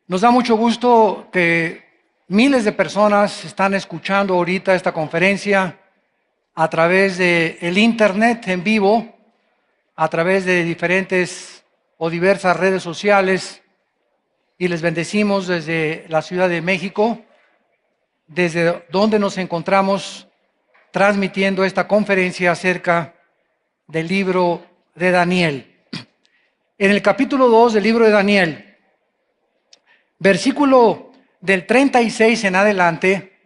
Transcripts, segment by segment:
Nos da mucho gusto que miles de personas están escuchando ahorita esta conferencia a través de el internet en vivo, a través de diferentes o diversas redes sociales, y les bendecimos desde la Ciudad de México, desde donde nos encontramos transmitiendo esta conferencia acerca del libro de Daniel. En el capítulo 2 del libro de Daniel, versículo del 36 en adelante,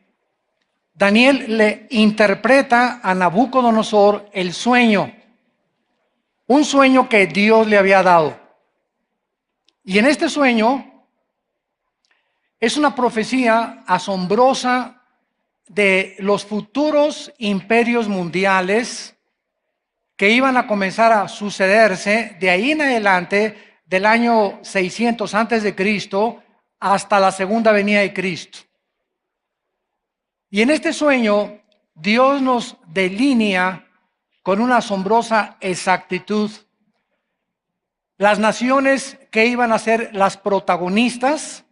Daniel le interpreta a Nabucodonosor el sueño, un sueño que Dios le había dado. Y en este sueño es una profecía asombrosa de los futuros imperios mundiales que iban a comenzar a sucederse de ahí en adelante, del año 600 antes de Cristo hasta la segunda venida de Cristo. Y en este sueño Dios nos delinea con una asombrosa exactitud las naciones que iban a ser las protagonistas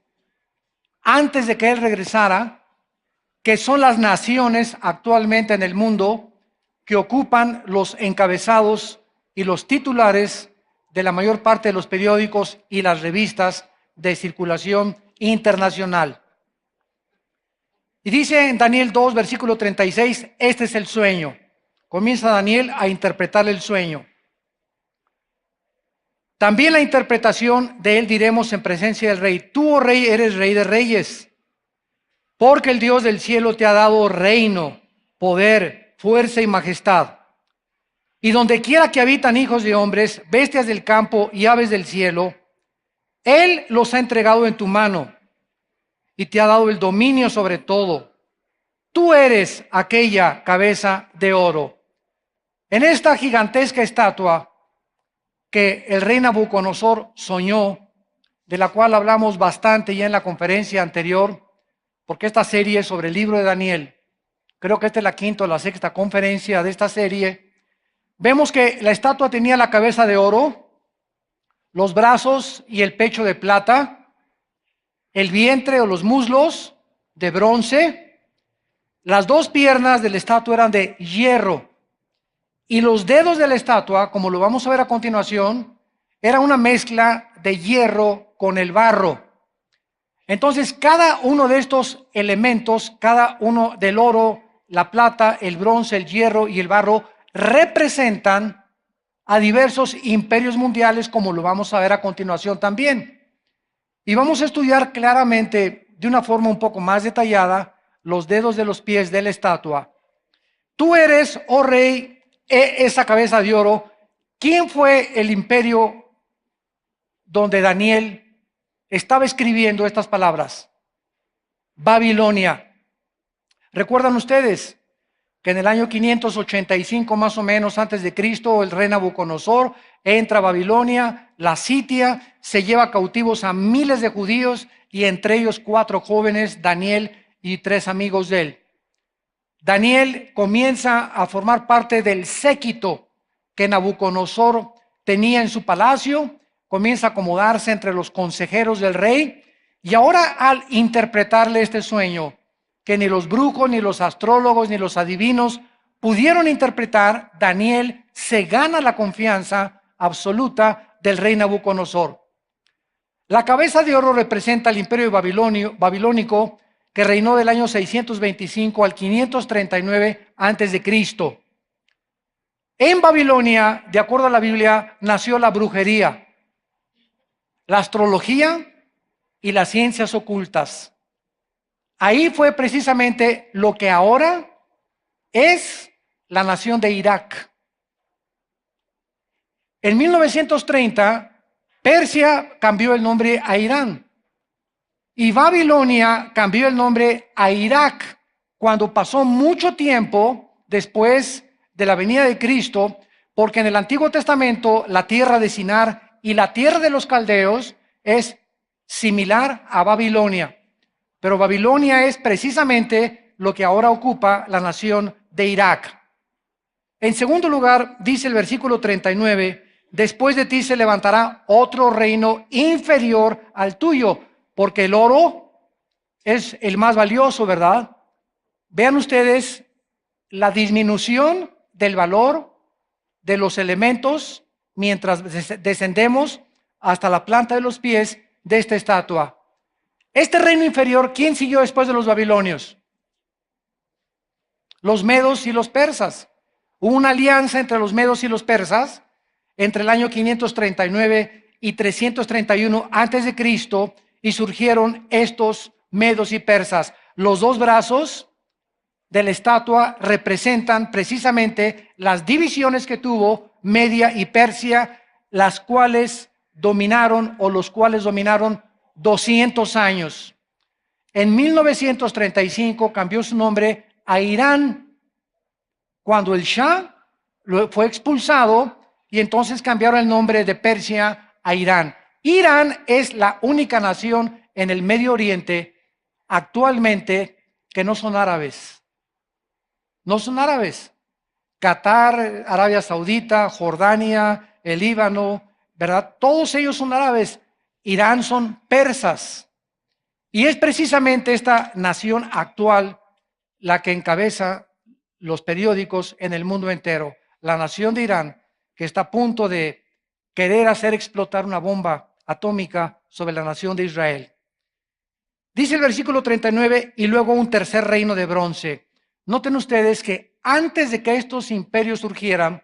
antes de que Él regresara, que son las naciones actualmente en el mundo que ocupan los encabezados y los titulares de la mayor parte de los periódicos y las revistas de circulación internacional. Y dice en Daniel 2, versículo 36, este es el sueño. Comienza Daniel a interpretar el sueño. También la interpretación de él diremos en presencia del rey. Tú, oh rey, eres rey de reyes, porque el Dios del cielo te ha dado reino, poder, fuerza y majestad. Y donde quiera que habitan hijos de hombres, bestias del campo y aves del cielo, Él los ha entregado en tu mano y te ha dado el dominio sobre todo. Tú eres aquella cabeza de oro. En esta gigantesca estatua que el rey Nabucodonosor soñó, de la cual hablamos bastante ya en la conferencia anterior, porque esta serie es sobre el libro de Daniel, creo que esta es la quinta o la sexta conferencia de esta serie, vemos que la estatua tenía la cabeza de oro, los brazos y el pecho de plata, el vientre o los muslos de bronce, las dos piernas de la estatua eran de hierro, y los dedos de la estatua, como lo vamos a ver a continuación, era una mezcla de hierro con el barro. Entonces, cada uno de estos elementos, cada uno del oro, la plata, el bronce, el hierro y el barro, representan a diversos imperios mundiales, como lo vamos a ver a continuación también. Y vamos a estudiar claramente, de una forma un poco más detallada, los dedos de los pies de la estatua. Tú eres, oh rey, esa cabeza de oro. ¿Quién fue el imperio donde Daniel estaba escribiendo estas palabras? Babilonia. ¿Recuerdan ustedes que en el año 585 más o menos antes de Cristo, el rey Nabucodonosor entra a Babilonia, la sitia, se lleva cautivos a miles de judíos y entre ellos 4 jóvenes, Daniel y 3 amigos de él? Daniel comienza a formar parte del séquito que Nabucodonosor tenía en su palacio, comienza a acomodarse entre los consejeros del rey, y ahora al interpretarle este sueño, que ni los brujos, ni los astrólogos, ni los adivinos pudieron interpretar, Daniel se gana la confianza absoluta del rey Nabucodonosor. La cabeza de oro representa el imperio babilónico, que reinó del año 625 al 539 antes de Cristo. En Babilonia, de acuerdo a la Biblia, nació la brujería, la astrología y las ciencias ocultas. Ahí fue precisamente lo que ahora es la nación de Irak. En 1930, Persia cambió el nombre a Irán. Y Babilonia cambió el nombre a Irak cuando pasó mucho tiempo después de la venida de Cristo, porque en el Antiguo Testamento la tierra de Sinar y la tierra de los caldeos es similar a Babilonia. Pero Babilonia es precisamente lo que ahora ocupa la nación de Irak. En segundo lugar, dice el versículo 39, después de ti se levantará otro reino inferior al tuyo. porque el oro es el más valioso, ¿verdad? Vean ustedes la disminución del valor de los elementos mientras descendemos hasta la planta de los pies de esta estatua. Este reino inferior, ¿quién siguió después de los babilonios? Los medos y los persas. Hubo una alianza entre los medos y los persas entre el año 539 y 331 antes de Cristo, y surgieron estos medos y persas. Los dos brazos de la estatua representan precisamente las divisiones que tuvo Media y Persia, las cuales dominaron o los cuales dominaron 200 años. En 1935 cambió su nombre a Irán, cuando el Shah fue expulsado, y entonces cambiaron el nombre de Persia a Irán. Irán es la única nación en el Medio Oriente actualmente que no son árabes. No son árabes. Qatar, Arabia Saudita, Jordania, el Líbano, ¿verdad? Todos ellos son árabes. Irán son persas. Y es precisamente esta nación actual la que encabeza los periódicos en el mundo entero. La nación de Irán, que está a punto de querer hacer explotar una bomba atómica sobre la nación de Israel. Dice el versículo 39, y luego un tercer reino de bronce. Noten ustedes que antes de que estos imperios surgieran,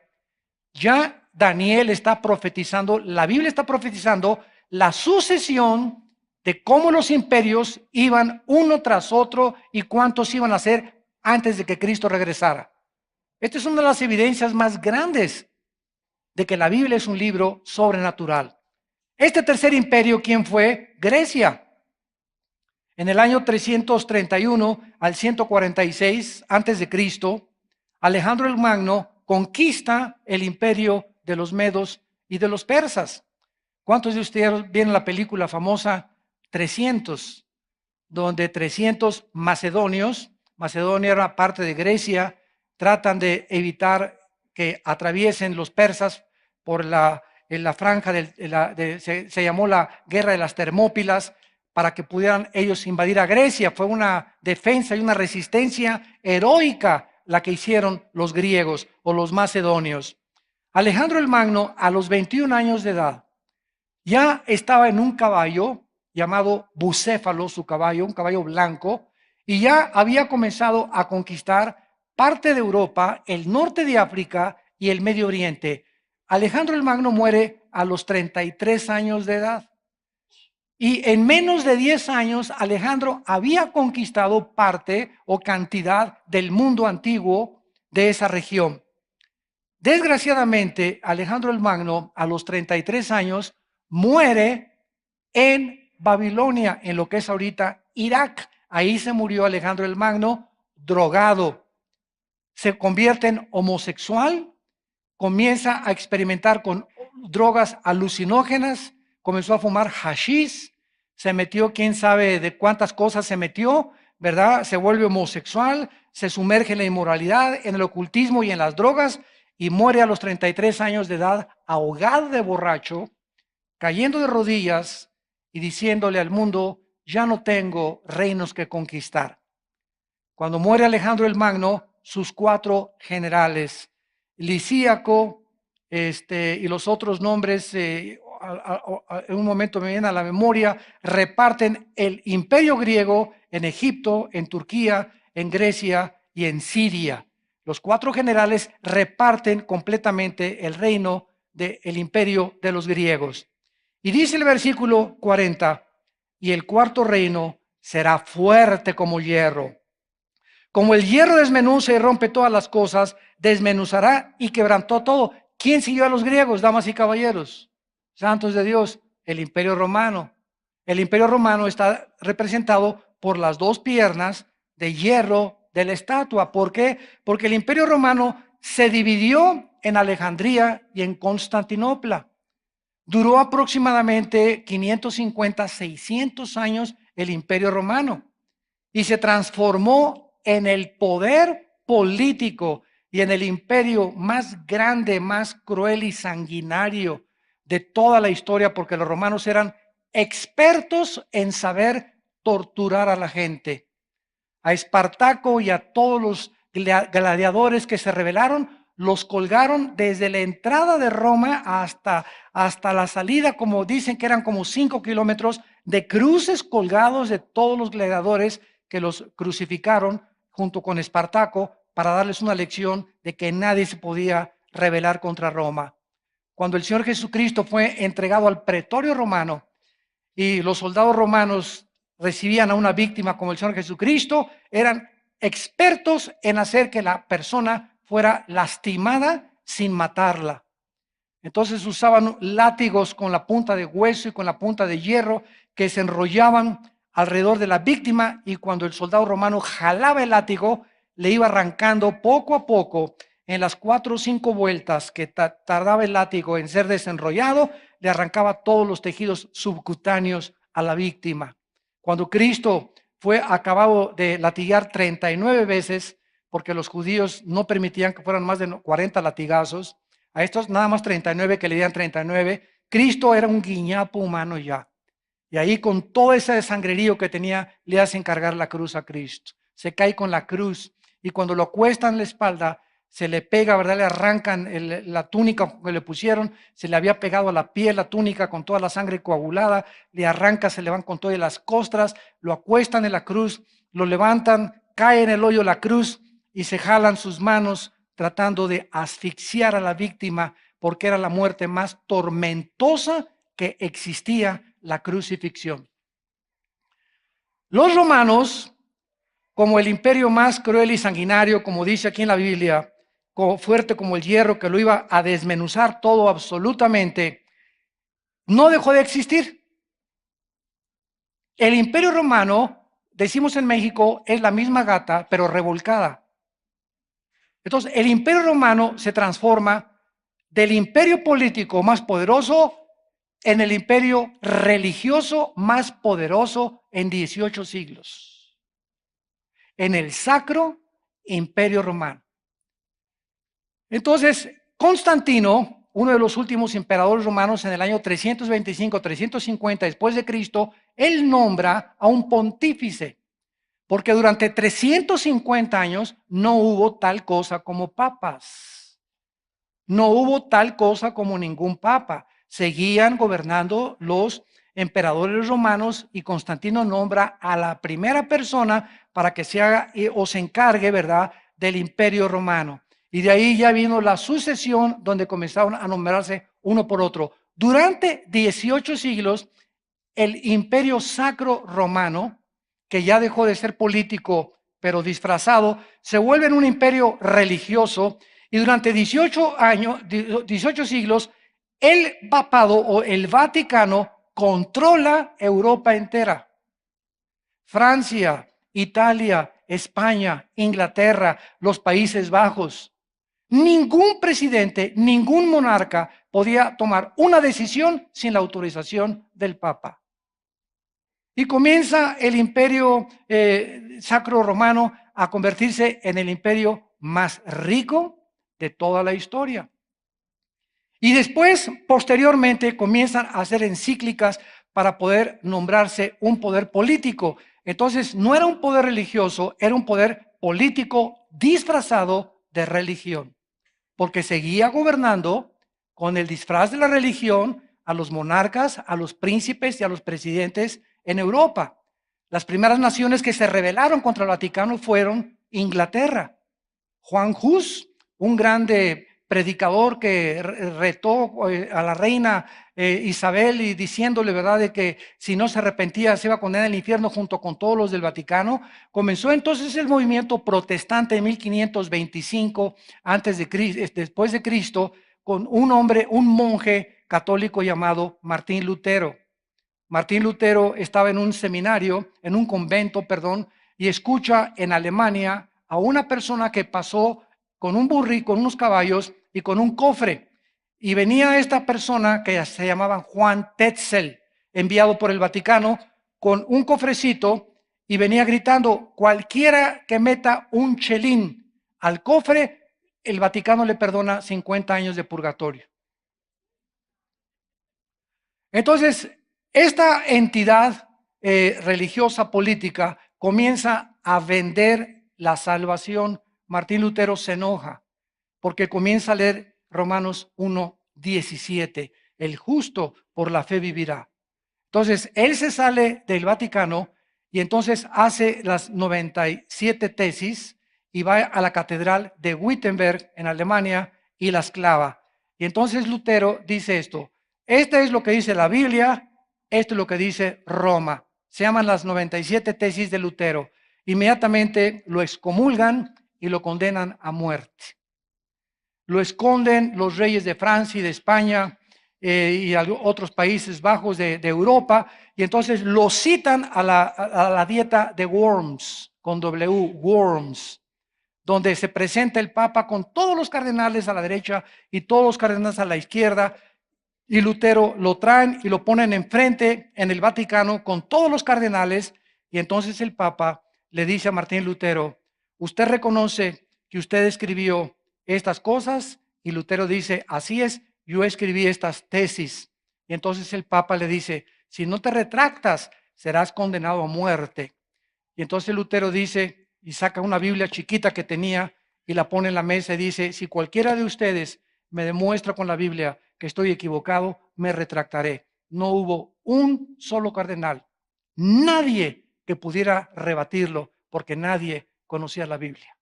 ya Daniel está profetizando, la Biblia está profetizando la sucesión de cómo los imperios iban uno tras otro y cuántos iban a ser antes de que Cristo regresara. Esta es una de las evidencias más grandes de que la Biblia es un libro sobrenatural. Este tercer imperio, ¿quién fue? Grecia. En el año 331 al 146 antes de Cristo, Alejandro el Magno conquista el imperio de los medos y de los persas. ¿Cuántos de ustedes vieron la película famosa 300, donde 300 macedonios, Macedonia era parte de Grecia, tratan de evitar que atraviesen los persas por en la franja, se llamó la Guerra de las Termópilas, para que pudieran ellos invadir a Grecia? Fue una defensa y una resistencia heroica la que hicieron los griegos o los macedonios. Alejandro el Magno, a los 21 años de edad, ya estaba en un caballo llamado Bucéfalo, su caballo, un caballo blanco, y ya había comenzado a conquistar parte de Europa, el norte de África y el Medio Oriente. Alejandro el Magno muere a los 33 años de edad. Y en menos de 10 años, Alejandro había conquistado parte o cantidad del mundo antiguo de esa región. Desgraciadamente, Alejandro el Magno, a los 33 años, muere en Babilonia, en lo que es ahorita Irak. Ahí se murió Alejandro el Magno, drogado. Se convierte en homosexual, comienza a experimentar con drogas alucinógenas, comenzó a fumar hashish, se metió quién sabe de cuántas cosas se metió, ¿verdad? Se vuelve homosexual, se sumerge en la inmoralidad, en el ocultismo y en las drogas, y muere a los 33 años de edad, ahogado de borracho, cayendo de rodillas y diciéndole al mundo: ya no tengo reinos que conquistar. Cuando muere Alejandro el Magno, sus 4 generales, Lisíaco, y los otros nombres, en un momento me viene a la memoria, reparten el imperio griego en Egipto, en Turquía, en Grecia y en Siria. Los 4 generales reparten completamente el reino del imperio de los griegos. Y dice el versículo 40, y el cuarto reino será fuerte como hierro. Como el hierro desmenuza y rompe todas las cosas, desmenuzará y quebrantó todo. ¿Quién siguió a los griegos, damas y caballeros? Santos de Dios, el Imperio Romano. El Imperio Romano está representado por las 2 piernas de hierro de la estatua. ¿Por qué? Porque el Imperio Romano se dividió en Alejandría y en Constantinopla. Duró aproximadamente 550, 600 años el Imperio Romano y se transformó en el poder político y en el imperio más grande, más cruel y sanguinario de toda la historia, porque los romanos eran expertos en saber torturar a la gente. A Espartaco y a todos los gladiadores que se rebelaron, los colgaron desde la entrada de Roma hasta la salida, como dicen que eran como 5 kilómetros, de cruces colgados de todos los gladiadores que los crucificaron junto con Espartaco para darles una lección de que nadie se podía rebelar contra Roma. Cuando el Señor Jesucristo fue entregado al pretorio romano y los soldados romanos recibían a una víctima como el Señor Jesucristo, eran expertos en hacer que la persona fuera lastimada sin matarla. Entonces usaban látigos con la punta de hueso y con la punta de hierro que se enrollaban alrededor de la víctima, y cuando el soldado romano jalaba el látigo, le iba arrancando poco a poco. En las 4 o 5 vueltas que tardaba el látigo en ser desenrollado, le arrancaba todos los tejidos subcutáneos a la víctima. Cuando Cristo fue acabado de latigar 39 veces, porque los judíos no permitían que fueran más de 40 latigazos, a estos nada más 39 que le dieran 39, Cristo era un guiñapo humano ya. Y ahí con todo ese sangrerío que tenía, le hacen cargar la cruz a Cristo. Se cae con la cruz y cuando lo acuestan en la espalda, se le pega, ¿verdad? Le arrancan la túnica que le pusieron, se le había pegado a la piel la túnica con toda la sangre coagulada, le arranca, se le van con todas las costras, lo acuestan en la cruz, lo levantan, cae en el hoyo la cruz y se jalan sus manos tratando de asfixiar a la víctima, porque era la muerte más tormentosa que existía, la crucifixión. Los romanos, como el imperio más cruel y sanguinario, como dice aquí en la Biblia, fuerte como el hierro que lo iba a desmenuzar todo absolutamente, no dejó de existir. El imperio romano, decimos en México, es la misma gata, pero revolcada. Entonces, el imperio romano se transforma del imperio político más poderoso en el imperio religioso más poderoso en 18 siglos. En el Sacro Imperio Romano. Entonces, Constantino, uno de los últimos emperadores romanos en el año 325-350 después de Cristo, él nombra a un pontífice, porque durante 350 años no hubo tal cosa como papas. No hubo tal cosa como ningún papa. Seguían gobernando los emperadores romanos y Constantino nombra a la primera persona para que se haga o se encargue, ¿verdad?, del imperio romano. Y de ahí ya vino la sucesión donde comenzaron a nombrarse uno por otro. Durante 18 siglos, el imperio sacro romano, que ya dejó de ser político pero disfrazado, se vuelve en un imperio religioso y durante 18 siglos, el papado o el Vaticano controla Europa entera. Francia, Italia, España, Inglaterra, los Países Bajos. Ningún presidente, ningún monarca podía tomar una decisión sin la autorización del Papa. Y comienza el imperio sacro romano a convertirse en el imperio más rico de toda la historia. Y después, posteriormente, comienzan a hacer encíclicas para poder nombrarse un poder político. Entonces, no era un poder religioso, era un poder político disfrazado de religión, porque seguía gobernando con el disfraz de la religión a los monarcas, a los príncipes y a los presidentes en Europa. Las primeras naciones que se rebelaron contra el Vaticano fueron Inglaterra. Juan Hus, un grande predicador que retó a la reina Isabel y diciéndole, ¿verdad?, de que si no se arrepentía se iba a condenar al infierno junto con todos los del Vaticano. Comenzó entonces el movimiento protestante en 1525 después de Cristo, con un hombre, un monje católico llamado Martín Lutero. Martín Lutero estaba en un seminario, en un convento, perdón, y escucha en Alemania a una persona que pasó con un burrito, con unos caballos y con un cofre. Y venía esta persona que se llamaba Juan Tetzel, enviado por el Vaticano, con un cofrecito y venía gritando: cualquiera que meta un chelín al cofre, el Vaticano le perdona 50 años de purgatorio. Entonces, Esta entidad religiosa política comienza a vender la salvación. Martín Lutero se enoja porque comienza a leer Romanos 1:17. El justo por la fe vivirá. Entonces, él se sale del Vaticano y entonces hace las 97 tesis y va a la catedral de Wittenberg en Alemania y las clava. Y entonces Lutero dice esto: este es lo que dice la Biblia, esto es lo que dice Roma. Se llaman las 97 tesis de Lutero. Inmediatamente lo excomulgan y lo condenan a muerte. Lo esconden los reyes de Francia y de España y otros países bajos de Europa, y entonces lo citan a la dieta de Worms, con W, Worms, donde se presenta el Papa con todos los cardenales a la derecha y todos los cardenales a la izquierda, y Lutero lo traen y lo ponen enfrente en el Vaticano con todos los cardenales, y entonces el Papa le dice a Martín Lutero: ¿usted reconoce que usted escribió estas cosas? Y Lutero dice: así es, yo escribí estas tesis. Y entonces el Papa le dice: si no te retractas, serás condenado a muerte. Y entonces Lutero dice, y saca una Biblia chiquita que tenía y la pone en la mesa y dice: si cualquiera de ustedes me demuestra con la Biblia que estoy equivocado, me retractaré. No hubo un solo cardenal, nadie que pudiera rebatirlo, porque nadie conocía la Biblia.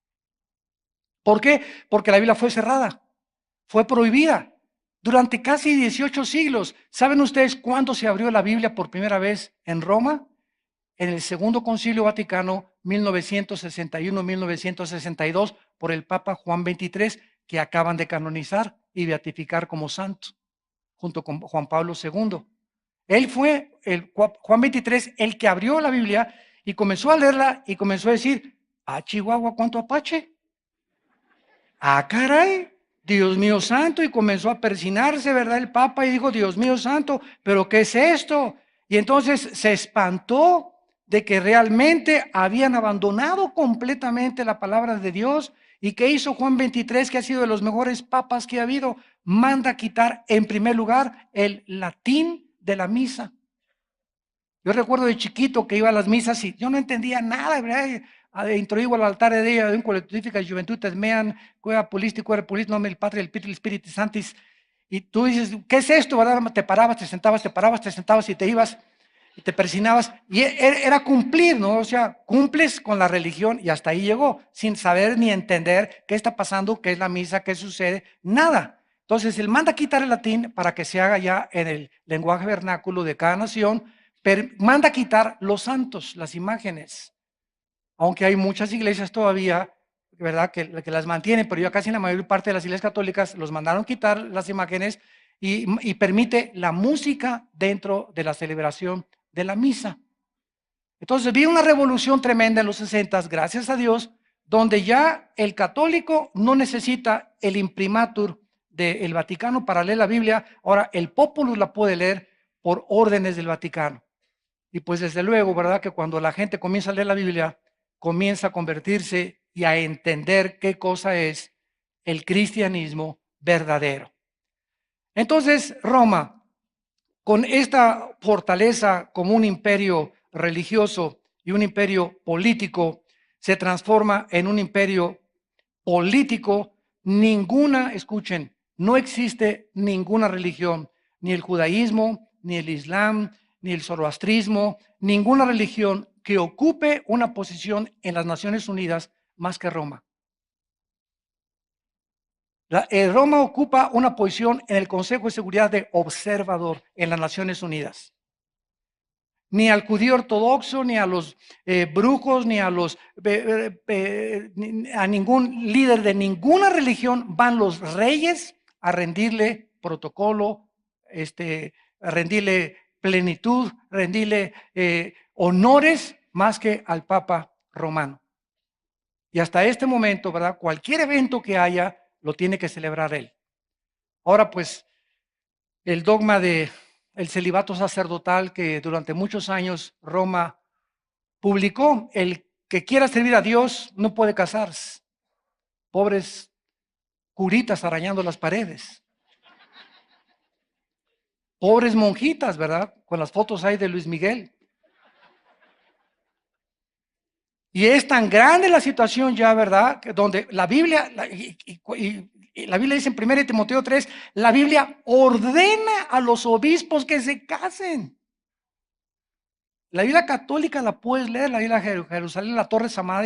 ¿Por qué? Porque la Biblia fue cerrada, fue prohibida durante casi 18 siglos. ¿Saben ustedes cuándo se abrió la Biblia por primera vez en Roma? En el Segundo Concilio Vaticano, 1961-1962, por el Papa Juan XXIII, que acaban de canonizar y beatificar como santo, junto con Juan Pablo II. Él fue, Juan XXIII, el que abrió la Biblia y comenzó a leerla y comenzó a decir: ah, Chihuahua, ¿cuánto apache? Ah, caray, Dios mío santo, y comenzó a persinarse, ¿verdad? El Papa, y dijo: Dios mío santo, ¿pero qué es esto? Y entonces se espantó de que realmente habían abandonado completamente la palabra de Dios. ¿Y qué hizo Juan XXIII, que ha sido de los mejores papas que ha habido? Manda quitar en primer lugar el latín de la misa. Yo recuerdo de chiquito que iba a las misas y yo no entendía nada, ¿verdad? Introdujo al altar de ella, de un colectivifica juventudes mean, cueva polístico, cueva político, nombre del Padre, el Espíritu, el Espíritu Santis. Y tú dices: ¿qué es esto, verdad? Te parabas, te sentabas, te parabas, te sentabas y te ibas y te persinabas. Y era cumplir, ¿no? O sea, cumples con la religión y hasta ahí llegó, sin saber ni entender qué está pasando, qué es la misa, qué sucede, nada. Entonces, él manda quitar el latín para que se haga ya en el lenguaje vernáculo de cada nación, pero manda quitar los santos, las imágenes. Aunque hay muchas iglesias todavía, ¿verdad?, que las mantienen, pero ya casi en la mayor parte de las iglesias católicas los mandaron quitar las imágenes y permite la música dentro de la celebración de la misa. Entonces vi una revolución tremenda en los 60, gracias a Dios, donde ya el católico no necesita el imprimatur del Vaticano para leer la Biblia. Ahora el populus la puede leer por órdenes del Vaticano. Y pues desde luego, ¿verdad?, que cuando la gente comienza a leer la Biblia, comienza a convertirse y a entender qué cosa es el cristianismo verdadero. Entonces, Roma, con esta fortaleza como un imperio religioso y un imperio político, se transforma en un imperio político. Ninguna, escuchen, no existe ninguna religión, ni el judaísmo, ni el islam, ni el zoroastrismo, ninguna religión que ocupe una posición en las Naciones Unidas más que Roma. Roma ocupa una posición en el Consejo de Seguridad de observador en las Naciones Unidas. Ni al judío ortodoxo, ni a los brujos, ni a a ningún líder de ninguna religión van los reyes a rendirle protocolo, a rendirle plenitud, rendirle honores más que al Papa romano. Y hasta este momento, ¿verdad?, cualquier evento que haya lo tiene que celebrar él. Ahora pues, el dogma de el celibato sacerdotal que durante muchos años Roma publicó: el que quiera servir a Dios no puede casarse. Pobres curitas arañando las paredes. Pobres monjitas, ¿verdad? Con las fotos ahí de Luis Miguel. Y es tan grande la situación ya, ¿verdad? Que donde la Biblia, y la Biblia dice en 1 Timoteo 3, la Biblia ordena a los obispos que se casen. La Biblia católica la puedes leer, la Biblia de Jerusalén, la Torre Samada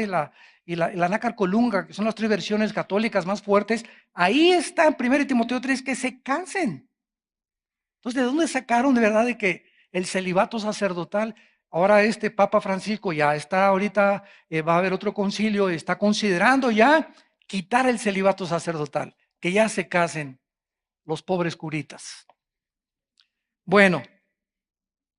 y la Nácar Colunga, que son las tres versiones católicas más fuertes. Ahí está en 1 Timoteo 3 que se casen. Entonces, ¿de dónde sacaron de verdad de que el celibato sacerdotal? Ahora este Papa Francisco ya está ahorita, va a haber otro concilio, está considerando ya quitar el celibato sacerdotal, que ya se casen los pobres curitas. Bueno,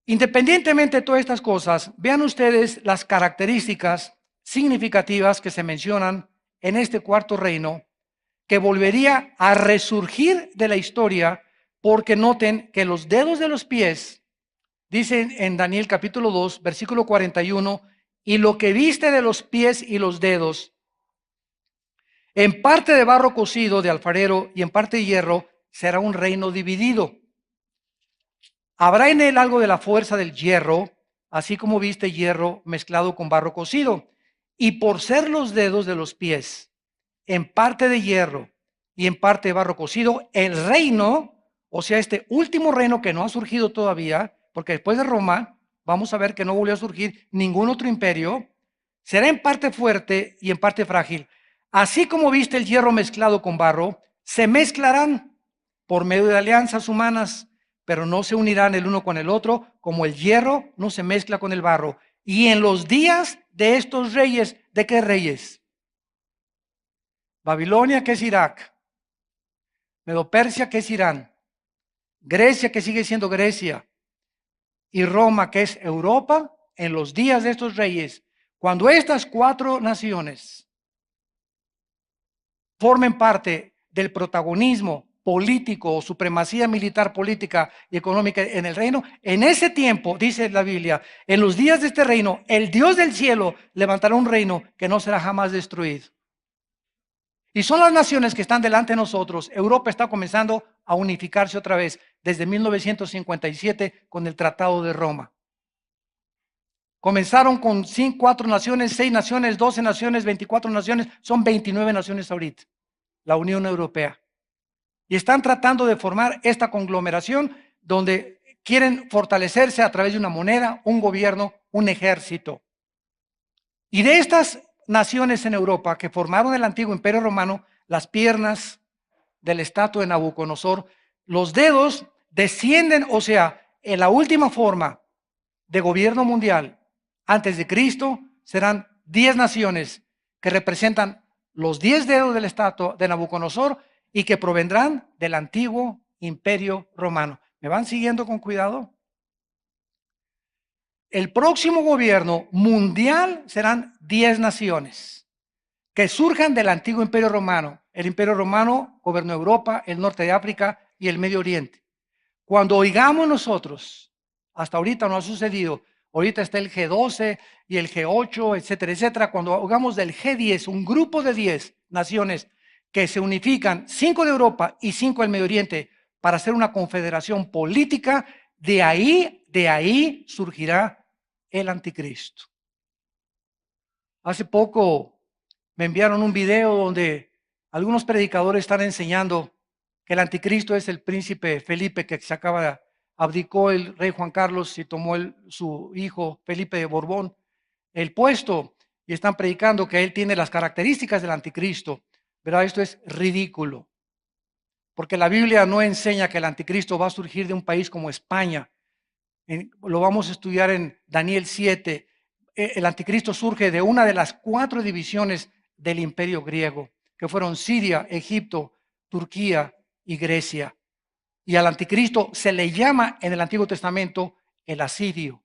independientemente de todas estas cosas, vean ustedes las características significativas que se mencionan en este cuarto reino, que volvería a resurgir de la historia, porque noten que los dedos de los pies, dicen en Daniel capítulo 2, versículo 41, y lo que viste de los pies y los dedos, en parte de barro cocido de alfarero y en parte de hierro, será un reino dividido. Habrá en él algo de la fuerza del hierro, así como viste hierro mezclado con barro cocido. Y por ser los dedos de los pies, en parte de hierro y en parte de barro cocido, el reino, o sea, este último reino que no ha surgido todavía, porque después de Roma, vamos a ver que no volvió a surgir ningún otro imperio, será en parte fuerte y en parte frágil. Así como viste el hierro mezclado con barro, se mezclarán por medio de alianzas humanas, pero no se unirán el uno con el otro, como el hierro no se mezcla con el barro. Y en los días de estos reyes, ¿de qué reyes? Babilonia, que es Irak, Medo-Persia, que es Irán, Grecia, que sigue siendo Grecia, y Roma, que es Europa, en los días de estos reyes, cuando estas cuatro naciones formen parte del protagonismo político o supremacía militar, política y económica en el reino, en ese tiempo, dice la Biblia, en los días de este reino, el Dios del cielo levantará un reino que no será jamás destruido. Y son las naciones que están delante de nosotros. Europa está comenzando a unificarse otra vez desde 1957 con el Tratado de Roma. Comenzaron con 4 naciones, 6 naciones, 12 naciones, 24 naciones, son 29 naciones ahorita, la Unión Europea. Y están tratando de formar esta conglomeración donde quieren fortalecerse a través de una moneda, un gobierno, un ejército. Y de estas naciones en Europa que formaron el antiguo imperio romano, las piernas del estatua de Nabucodonosor, los dedos descienden, o sea, en la última forma de gobierno mundial antes de Cristo serán 10 naciones que representan los 10 dedos del estatua de Nabucodonosor y que provendrán del antiguo imperio romano. ¿Me van siguiendo con cuidado? El próximo gobierno mundial serán 10 naciones que surjan del antiguo imperio romano. El imperio romano gobernó Europa, el norte de África y el Medio Oriente. Cuando oigamos nosotros, hasta ahorita no ha sucedido, ahorita está el G12 y el G8, etcétera, etcétera. Cuando oigamos del G10, un grupo de 10 naciones que se unifican, 5 de Europa y 5 del Medio Oriente, para hacer una confederación política, de ahí surgirá el anticristo. Hace poco me enviaron un video donde algunos predicadores están enseñando que el anticristo es el príncipe Felipe que se abdicó el rey Juan Carlos y tomó su hijo Felipe de Borbón el puesto, y están predicando que él tiene las características del anticristo. Pero esto es ridículo, porque la Biblia no enseña que el anticristo va a surgir de un país como España. Lo vamos a estudiar en Daniel 7. El anticristo surge de una de las 4 divisiones del imperio griego, que fueron Siria, Egipto, Turquía y Grecia. Y al anticristo se le llama en el Antiguo Testamento el asirio.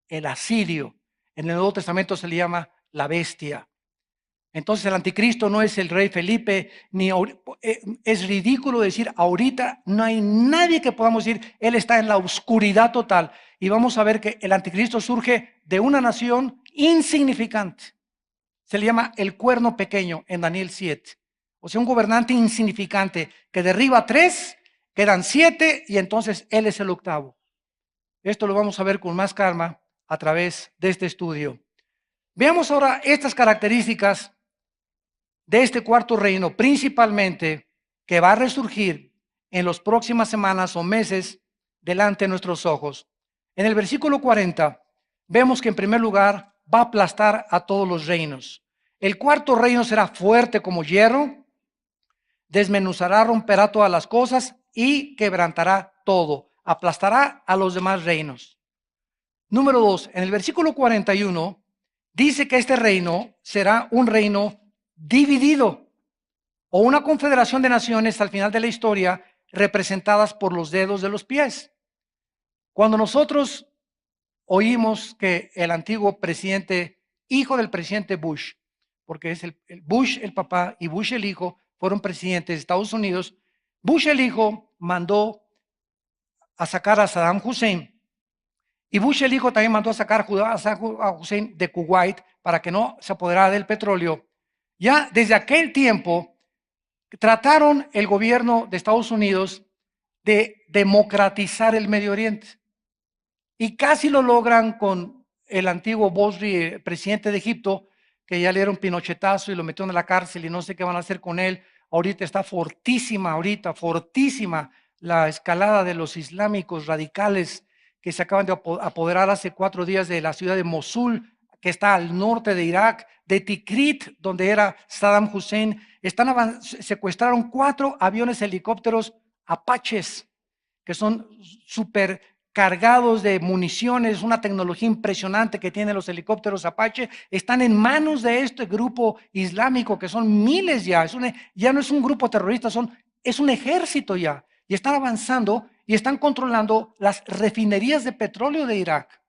El asirio. En el Nuevo Testamento se le llama la bestia. Entonces el anticristo no es el rey Felipe, es ridículo decir ahorita no hay nadie que podamos decir, él está en la oscuridad total. Y vamos a ver que el anticristo surge de una nación insignificante. Se le llama el cuerno pequeño en Daniel 7. O sea, un gobernante insignificante que derriba 3 Quedan 7 y entonces Él es el octavo. Esto lo vamos a ver con más calma a través de este estudio. Veamos ahora estas características de este cuarto reino, principalmente que va a resurgir en las próximas semanas o meses delante de nuestros ojos. En el versículo 40 vemos que en primer lugar va a aplastar a todos los reinos. El cuarto reino será fuerte como hierro, desmenuzará, romperá todas las cosas y quebrantará todo, aplastará a los demás reinos. Número 2, en el versículo 41 dice que este reino será un reino dividido o una confederación de naciones al final de la historia representadas por los dedos de los pies. Cuando nosotros oímos que el antiguo presidente, hijo del presidente Bush, porque es el Bush el papá y Bush el hijo, fueron presidentes de Estados Unidos, Bush el hijo mandó a sacar a Saddam Hussein y Bush el hijo también mandó a sacar a Saddam Hussein de Kuwait para que no se apoderara del petróleo. Ya desde aquel tiempo trataron el gobierno de Estados Unidos de democratizar el Medio Oriente. Y casi lo logran con el antiguo Bosri, presidente de Egipto, que ya le dieron pinochetazo y lo metieron en la cárcel y no sé qué van a hacer con él. Ahorita está fortísima la escalada de los islámicos radicales que se acaban de apoderar hace 4 días de la ciudad de Mosul, que está al norte de Irak, de Tikrit, donde era Saddam Hussein. Secuestraron 4 aviones helicópteros Apaches, que son súper cargados de municiones, una tecnología impresionante que tienen los helicópteros Apache, están en manos de este grupo islámico, que son miles ya, ya no es un grupo terrorista, es un ejército ya, y están avanzando y están controlando las refinerías de petróleo de Irak.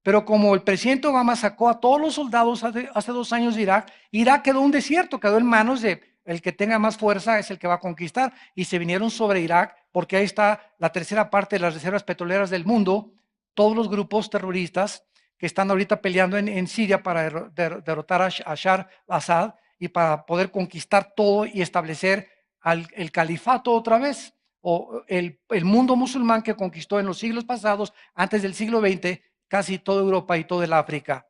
Pero como el presidente Obama sacó a todos los soldados hace 2 años de Irak, Irak quedó un desierto, quedó en manos de el que tenga más fuerza es el que va a conquistar, y se vinieron sobre Irak porque ahí está la tercera parte de las reservas petroleras del mundo, todos los grupos terroristas que están ahorita peleando en Siria para derrotar a Bashar al-Assad y para poder conquistar todo y establecer el califato otra vez, o el mundo musulmán que conquistó en los siglos pasados, antes del siglo XX, casi toda Europa y toda el África.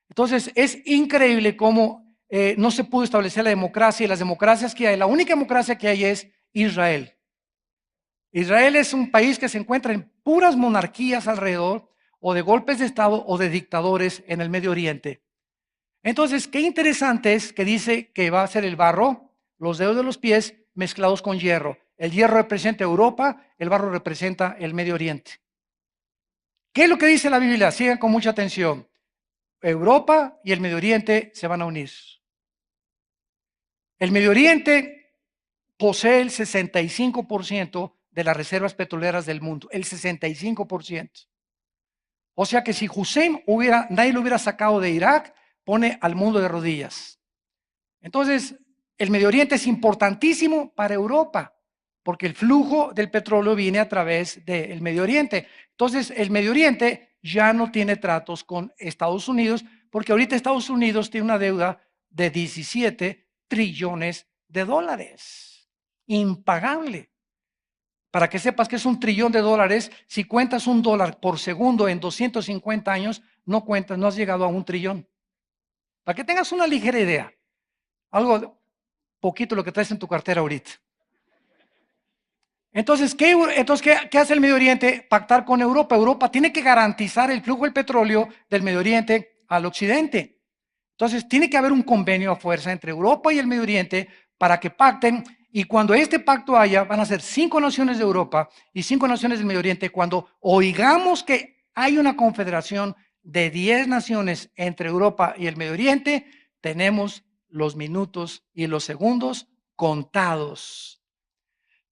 Entonces es increíble cómo no se pudo establecer la democracia, y las democracias que hay, la única democracia que hay es Israel. Israel es un país que se encuentra en puras monarquías alrededor, o de golpes de Estado o de dictadores en el Medio Oriente. Entonces, qué interesante es que dice que va a ser el barro, los dedos de los pies mezclados con hierro. El hierro representa Europa, el barro representa el Medio Oriente. ¿Qué es lo que dice la Biblia? Sigan con mucha atención. Europa y el Medio Oriente se van a unir. El Medio Oriente posee el 65% de las reservas petroleras del mundo, el 65%. O sea que si Hussein nadie lo hubiera sacado de Irak, pone al mundo de rodillas. Entonces, el Medio Oriente es importantísimo para Europa, porque el flujo del petróleo viene a través del Medio Oriente. Entonces, el Medio Oriente ya no tiene tratos con Estados Unidos, porque ahorita Estados Unidos tiene una deuda de 17 trillones de dólares, impagable. Para que sepas que es $1 trillón, si cuentas $1 por segundo en 250 años, no has llegado a $1 trillón. Para que tengas una ligera idea, algo poquito lo que traes en tu cartera ahorita. Entonces, ¿qué hace el Medio Oriente? Pactar con Europa. Europa tiene que garantizar el flujo del petróleo del Medio Oriente al occidente. Entonces, tiene que haber un convenio a fuerza entre Europa y el Medio Oriente para que pacten, y cuando este pacto haya, van a ser 5 naciones de Europa y 5 naciones del Medio Oriente. Cuando oigamos que hay una confederación de 10 naciones entre Europa y el Medio Oriente, tenemos los minutos y los segundos contados.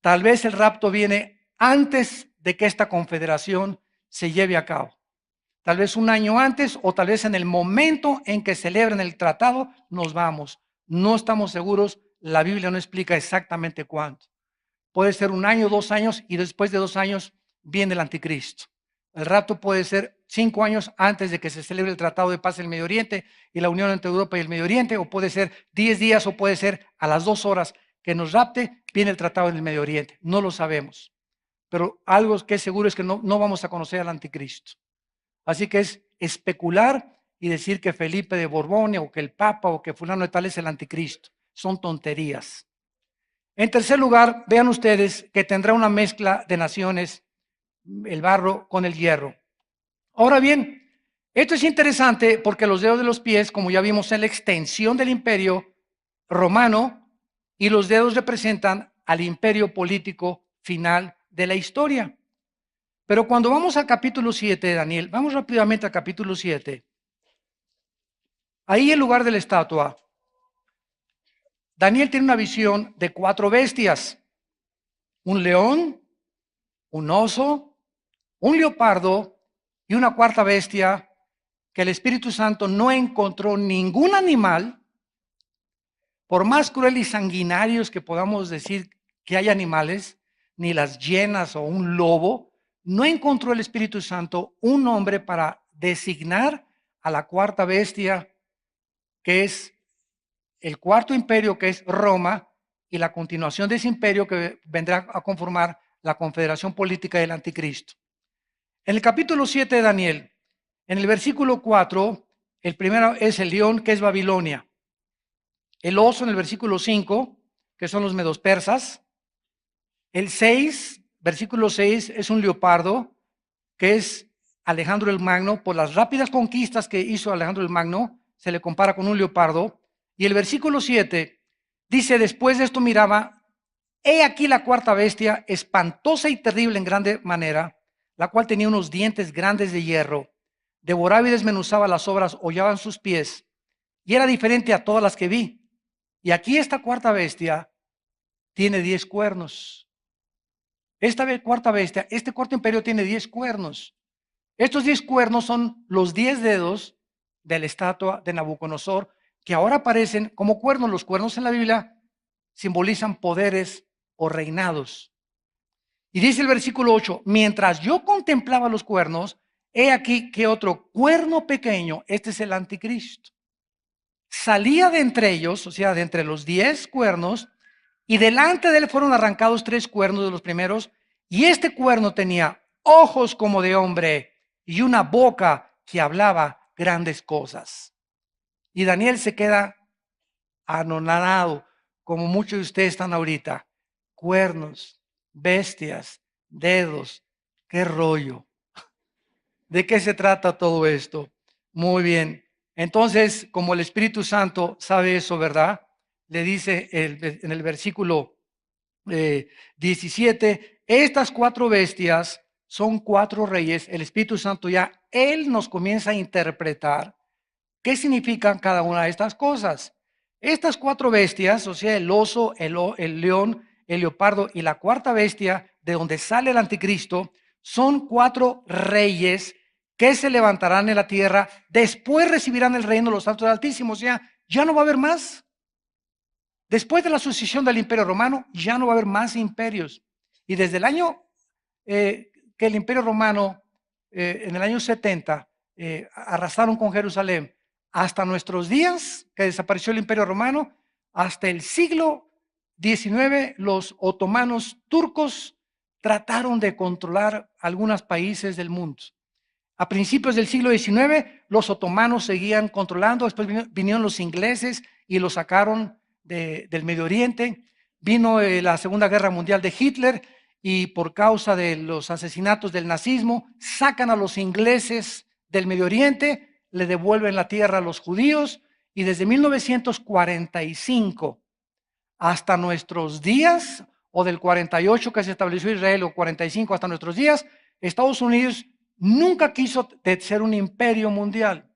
Tal vez el rapto viene antes de que esta confederación se lleve a cabo. Tal vez un año antes, o tal vez en el momento en que celebren el tratado, nos vamos. No estamos seguros, la Biblia no explica exactamente cuánto. Puede ser 1 año, 2 años, y después de 2 años viene el anticristo. El rapto puede ser 5 años antes de que se celebre el tratado de paz en el Medio Oriente y la unión entre Europa y el Medio Oriente, o puede ser 10 días, o puede ser a las 2 horas. que nos rapte, viene el tratado en el Medio Oriente. No lo sabemos. Pero algo que es seguro es que no vamos a conocer al anticristo. Así que es especular y decir que Felipe de Borgoña o que el Papa o que fulano de tal es el anticristo. Son tonterías. En tercer lugar, vean ustedes que tendrá una mezcla de naciones, el barro con el hierro. Ahora bien, esto es interesante porque los dedos de los pies, como ya vimos, en la extensión del imperio romano, y los dedos representan al imperio político final de la historia. Pero cuando vamos al capítulo 7 de Daniel, vamos rápidamente al capítulo 7. Ahí en lugar de la estatua, Daniel tiene una visión de 4 bestias: un león, un oso, un leopardo y una cuarta bestia, que el Espíritu Santo no encontró ningún animal, por más cruel y sanguinarios que podamos decir que hay animales, ni las hienas o un lobo, no encontró el Espíritu Santo un nombre para designar a la cuarta bestia, que es el cuarto imperio, que es Roma, y la continuación de ese imperio que vendrá a conformar la confederación política del anticristo. En el capítulo 7 de Daniel, en el versículo 4, el primero es el león, que es Babilonia. El oso en el versículo 5, que son los medos persas. El 6, versículo 6, es un leopardo, que es Alejandro el Magno. Por las rápidas conquistas que hizo Alejandro el Magno, se le compara con un leopardo. Y el versículo 7 dice: después de esto miraba, he aquí la cuarta bestia, espantosa y terrible en grande manera, la cual tenía unos dientes grandes de hierro, devoraba y desmenuzaba las obras, hollaban sus pies, y era diferente a todas las que vi. Y aquí esta cuarta bestia tiene 10 cuernos. Esta cuarta bestia, este cuarto imperio tiene 10 cuernos. Estos 10 cuernos son los 10 dedos de la estatua de Nabucodonosor, que ahora aparecen como cuernos. Los cuernos en la Biblia simbolizan poderes o reinados. Y dice el versículo 8, mientras yo contemplaba los cuernos, he aquí que otro cuerno pequeño, este es el anticristo, salía de entre ellos, o sea, de entre los 10 cuernos, y delante de él fueron arrancados 3 cuernos de los primeros, y este cuerno tenía ojos como de hombre y una boca que hablaba grandes cosas. Y Daniel se queda anonadado, como muchos de ustedes están ahorita. Cuernos, bestias, dedos, qué rollo. ¿De qué se trata todo esto? Muy bien. Entonces, como el Espíritu Santo sabe eso, ¿verdad? Le dice en el versículo 17, estas 4 bestias son 4 reyes. El Espíritu Santo ya, Él nos comienza a interpretar qué significan cada una de estas cosas. Estas 4 bestias, o sea, el oso, el león, el leopardo y la cuarta bestia, de donde sale el anticristo, son 4 reyes que se levantarán en la tierra, después recibirán el reino de los santos del Altísimo. O sea, ya no va a haber más. Después de la sucesión del imperio romano, ya no va a haber más imperios. Y desde el año que el imperio romano, en el año 70, arrasaron con Jerusalén, hasta nuestros días, que desapareció el imperio romano, hasta el siglo XIX, los otomanos turcos trataron de controlar algunos países del mundo. A principios del siglo XIX, los otomanos seguían controlando, después vinieron los ingleses y los sacaron del Medio Oriente. Vino la Segunda Guerra Mundial de Hitler, y por causa de los asesinatos del nazismo, sacan a los ingleses del Medio Oriente, le devuelven la tierra a los judíos, y desde 1945 hasta nuestros días, o del 48 que se estableció Israel, o 45 hasta nuestros días, Estados Unidos nunca quiso ser un imperio mundial.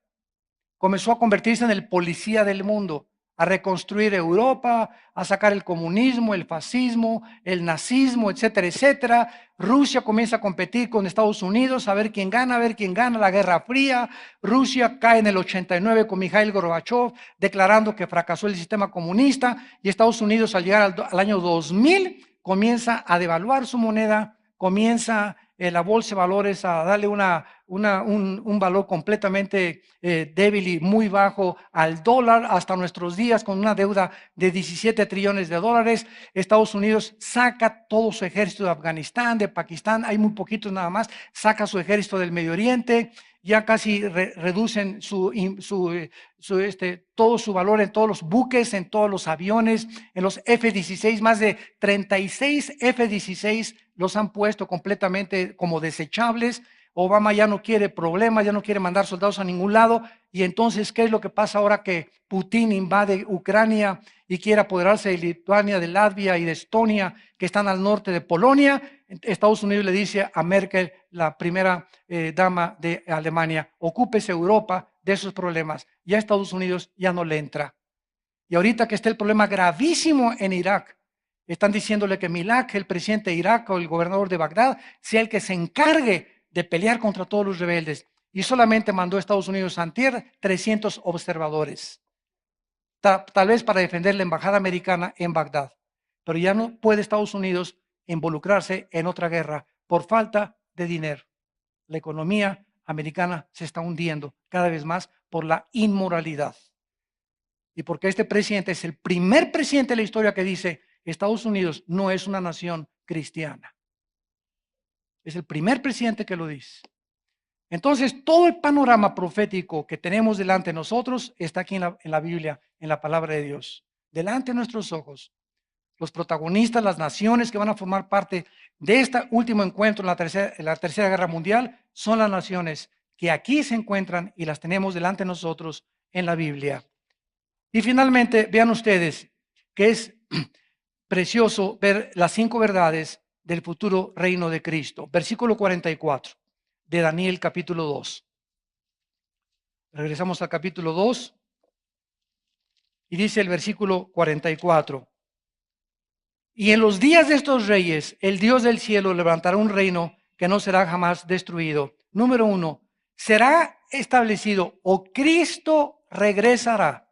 Comenzó a convertirse en el policía del mundo, a reconstruir Europa, a sacar el comunismo, el fascismo, el nazismo, etcétera, etcétera. Rusia comienza a competir con Estados Unidos, a ver quién gana, la Guerra Fría. Rusia cae en el 89 con Mikhail Gorbachev, declarando que fracasó el sistema comunista, y Estados Unidos, al llegar al año 2000, comienza a devaluar su moneda, comienza la bolsa de valores a darle una un valor completamente débil y muy bajo al dólar hasta nuestros días, con una deuda de 17 trillones de dólares. Estados Unidos saca todo su ejército de Afganistán, de Pakistán, hay muy poquitos nada más, saca su ejército del Medio Oriente, ya casi reducen todo su valor en todos los buques, en todos los aviones, en los F-16, más de 36 F-16 los han puesto completamente como desechables. Obama ya no quiere problemas, ya no quiere mandar soldados a ningún lado. Y entonces, ¿qué es lo que pasa ahora que Putin invade Ucrania y quiere apoderarse de Lituania, de Latvia y de Estonia, que están al norte de Polonia? Estados Unidos le dice a Merkel, la primera dama de Alemania, ocúpese Europa de esos problemas. Ya Estados Unidos ya no le entra. Y ahorita que está el problema gravísimo en Irak, están diciéndole que Milak, el presidente de Irak o el gobernador de Bagdad, sea el que se encargue de pelear contra todos los rebeldes. Y solamente mandó a Estados Unidos antier 300 observadores, tal vez para defender la embajada americana en Bagdad. Pero ya no puede Estados Unidos involucrarse en otra guerra por falta de dinero. La economía americana se está hundiendo cada vez más por la inmoralidad. Y porque este presidente es el primer presidente de la historia que dice Estados Unidos no es una nación cristiana. Es el primer presidente que lo dice. Entonces, todo el panorama profético que tenemos delante de nosotros está aquí en la Biblia, en la palabra de Dios. Delante de nuestros ojos. Los protagonistas, las naciones que van a formar parte de este último encuentro en la tercera Guerra Mundial, son las naciones que aquí se encuentran y las tenemos delante de nosotros en la Biblia. Y finalmente, vean ustedes que es precioso ver las 5 verdades del futuro reino de Cristo. Versículo 44 de Daniel capítulo 2. Regresamos al capítulo 2 y dice el versículo 44. Y en los días de estos reyes, el Dios del cielo levantará un reino que no será jamás destruido. Número 1, será establecido o Cristo regresará.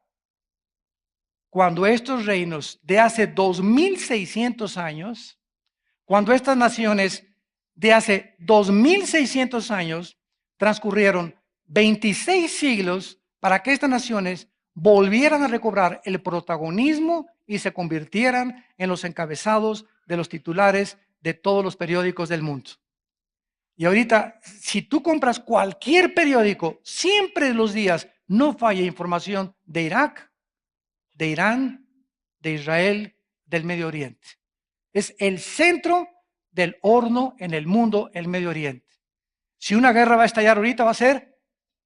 Cuando estos reinos de hace 2600 años, cuando estas naciones de hace 2600 años transcurrieron 26 siglos para que estas naciones volvieran a recobrar el protagonismo y se convirtieran en los encabezados de los titulares de todos los periódicos del mundo. Y ahorita, si tú compras cualquier periódico, siempre los días no falla información de Irak, de Irán, de Israel, del Medio Oriente. Es el centro del horno en el mundo, el Medio Oriente. Si una guerra va a estallar ahorita, va a ser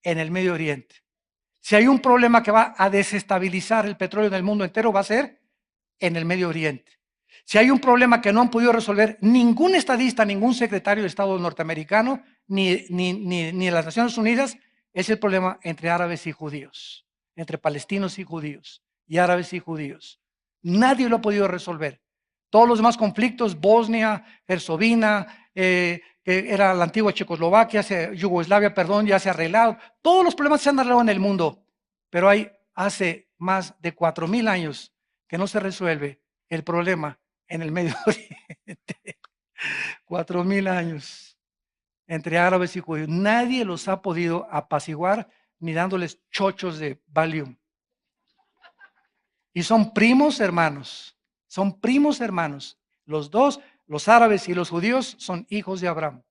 en el Medio Oriente. Si hay un problema que va a desestabilizar el petróleo del mundo entero, va a ser en el Medio Oriente. Si hay un problema que no han podido resolver ningún estadista, ningún secretario de Estado norteamericano, ni las Naciones Unidas, es el problema entre árabes y judíos, entre palestinos y judíos, y árabes y judíos. Nadie lo ha podido resolver. Todos los demás conflictos, Bosnia, Herzegovina, que era la antigua Checoslovaquia, Yugoslavia, perdón, ya se ha arreglado. Todos los problemas se han arreglado en el mundo, pero hay hace más de 4000 años que no se resuelve el problema en el Medio Oriente. 4000 años entre árabes y judíos. Nadie los ha podido apaciguar ni dándoles chochos de Valium. Y son primos hermanos. Son primos hermanos. Los dos, los árabes y los judíos, son hijos de Abraham,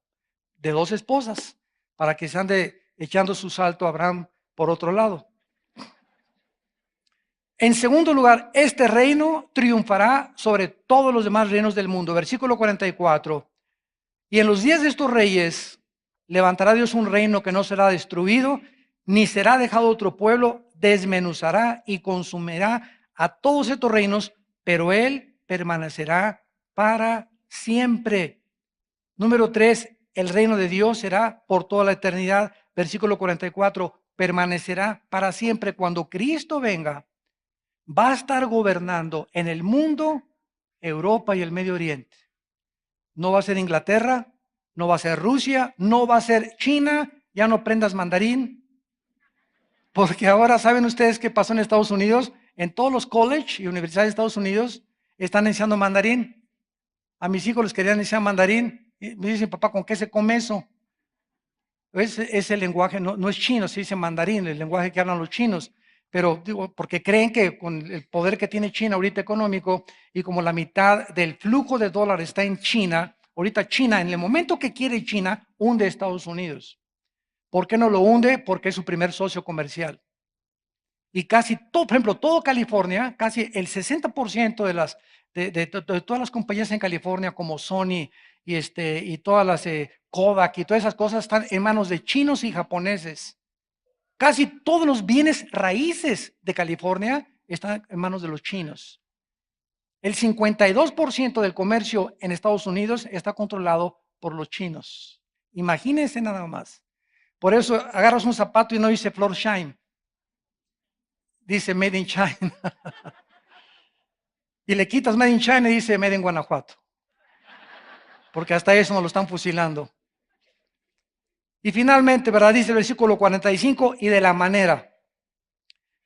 de 2 esposas, para que se ande echando su salto a Abraham por otro lado. En segundo lugar, este reino triunfará sobre todos los demás reinos del mundo. Versículo 44. Y en los días de estos reyes levantará Dios un reino que no será destruido, ni será dejado otro pueblo, desmenuzará y consumirá a todos estos reinos, pero Él permanecerá para siempre. Número 3, el reino de Dios será por toda la eternidad. Versículo 44, permanecerá para siempre. Cuando Cristo venga, va a estar gobernando en el mundo, Europa y el Medio Oriente. No va a ser Inglaterra, no va a ser Rusia, no va a ser China, ya no aprendas mandarín. Porque ahora, ¿saben ustedes qué pasó en Estados Unidos? En todos los colleges y universidades de Estados Unidos están enseñando mandarín. A mis hijos les querían enseñar mandarín. Y me dicen, papá, ¿con qué se come eso? Es el lenguaje, no es chino, se dice mandarín, el lenguaje que hablan los chinos, pero digo, porque creen que con el poder que tiene China ahorita económico y como la mitad del flujo de dólares está en China, ahorita China, en el momento que quiere China, hunde a Estados Unidos. ¿Por qué no lo hunde? Porque es su primer socio comercial. Y casi todo, por ejemplo, todo California, casi el 60% de todas las compañías en California, como Sony y todas las Kodak y todas esas cosas, están en manos de chinos y japoneses. Casi todos los bienes raíces de California están en manos de los chinos. El 52% del comercio en Estados Unidos está controlado por los chinos. Imagínense nada más. Por eso agarras un zapato y no dice Floor Shine, dice Made in China. Y le quitas Made in China y dice Made in Guanajuato. Porque hasta eso nos lo están fusilando. Y finalmente, ¿verdad? Dice el versículo 45, y de la manera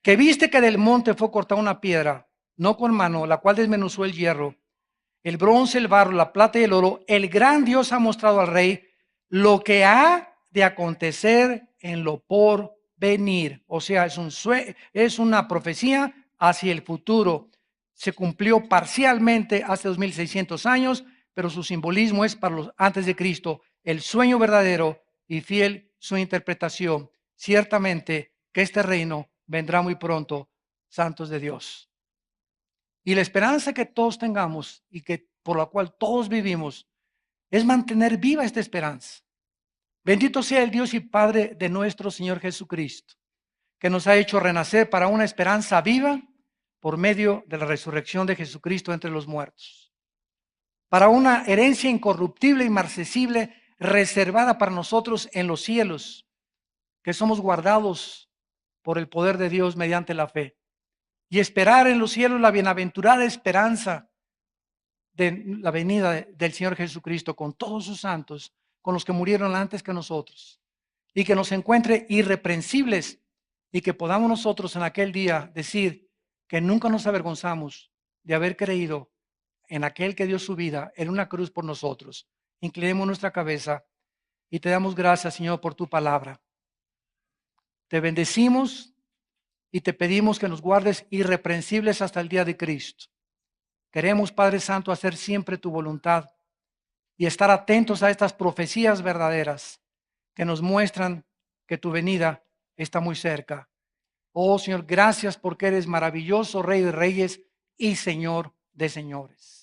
que viste que del monte fue cortada una piedra, no con mano, la cual desmenuzó el hierro, el bronce, el barro, la plata y el oro, el gran Dios ha mostrado al rey lo que ha de acontecer en lo por venir. O sea, es una profecía hacia el futuro. Se cumplió parcialmente hace 2600 años, pero su simbolismo es para los antes de Cristo, el sueño verdadero y fiel su interpretación. Ciertamente que este reino vendrá muy pronto, santos de Dios. Y la esperanza que todos tengamos y que por la cual todos vivimos es mantener viva esta esperanza. Bendito sea el Dios y Padre de nuestro Señor Jesucristo, que nos ha hecho renacer para una esperanza viva por medio de la resurrección de Jesucristo entre los muertos, para una herencia incorruptible y inmarcesible reservada para nosotros en los cielos, que somos guardados por el poder de Dios mediante la fe, y esperar en los cielos la bienaventurada esperanza de la venida del Señor Jesucristo con todos sus santos, con los que murieron antes que nosotros, y que nos encuentre irreprensibles y que podamos nosotros en aquel día decir que nunca nos avergonzamos de haber creído en aquel que dio su vida en una cruz por nosotros. Inclinemos nuestra cabeza y te damos gracias, Señor, por tu palabra. Te bendecimos y te pedimos que nos guardes irreprensibles hasta el día de Cristo. Queremos, Padre Santo, hacer siempre tu voluntad y estar atentos a estas profecías verdaderas que nos muestran que tu venida está muy cerca. Oh Señor, gracias porque eres maravilloso Rey de Reyes y Señor de Señores.